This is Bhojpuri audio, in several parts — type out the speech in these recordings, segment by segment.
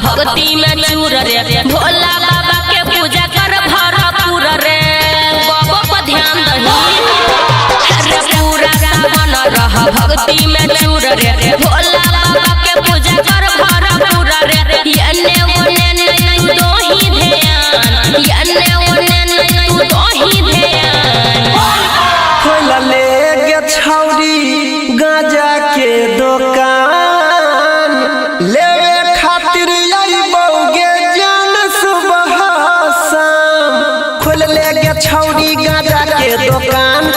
भक्ति में चूर रे भोला बाबा के पूजा कर भरपूर रे बाबा पर ध्यान दही रे पूरा सावन रह भक्ति में चूर रे भोला बाबा के पूजा कर भरपूर रे यने ओने नहीं दो ही ध्यान यने ओने नहीं दो ही ध्यान खोला ले गे छौरी गाजा के दुकान लेवे खातिर आई बौगे जान सुबह शाम खोल ले गे छौरी गाजा के दुकान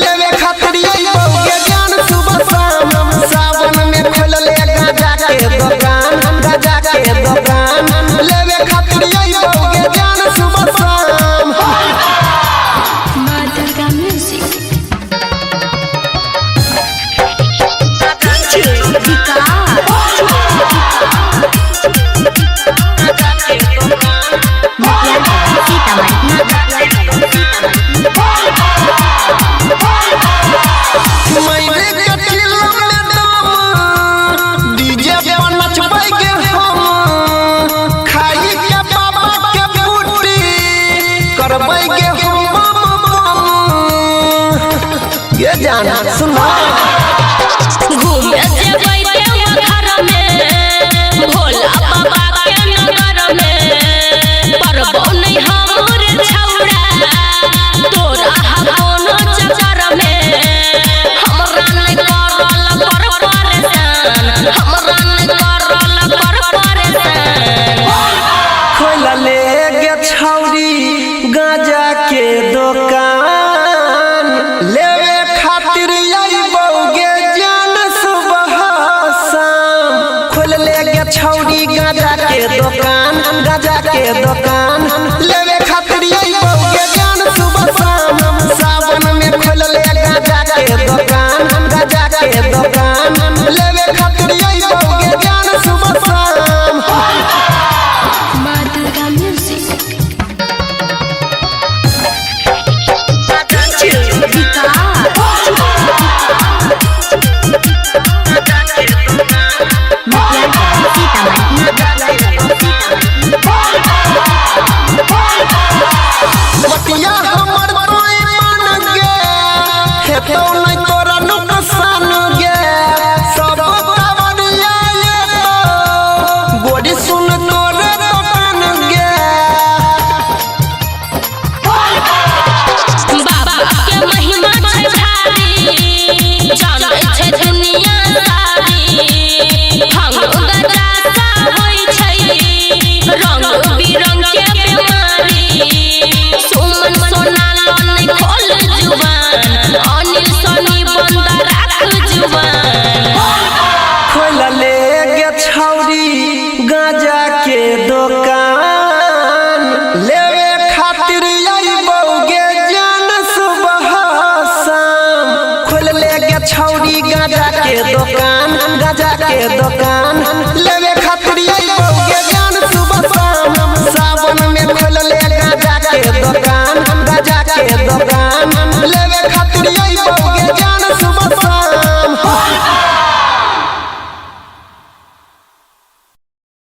लेवे खातिर आई बौगे जान सुबह शाम सावन में खोल ले गाजा के दुकान लेवे खातिर आई बौगे जान सुबह शाम ये जाना सुना घूमे जेबै देवघर में भोला बाबा के नगर में परबो नहीं हमर छौड़ा तोरा कोनो चक्कर में हमरा नहीं करल कर परेशान हमरा नहीं करल कर परेशान खोला ले गे छौरी गाजा के दुकान लेवे खातिर आई बौगे जान सुबह शाम खोल ले गे छौरी गाजा के दुकान लेवे खातिर आई बौगे जान सुबह शाम सावन में खोल ले गाजा के दुकान लेवे खातिर आई बौगे जान सुबह शाम बतिया हमर कोई मान गे हेतौ नहीं तोरा नुकसान गे सब कावड़िया ये तो गोड़ी सुन तोरे दुकान गे बाबा के महिमा छै भारी जानै छै दुनिया सारी भंग गजा सा होई छै रंग बिरंग के बीमारी सुमन सोना लोने खोल जुबान अनिल सोनी बंद राख जुबान खोल ले गे छौरी गाजा के दुकान लेवे खातिर आई बौगे जान सुबह शाम खोल ले गे छौरी गाजा के दुकान लेवे खातिर आई बौगे जान सुबह शाम सावन में खोल ले गाजा के दुकान लेवे खातिर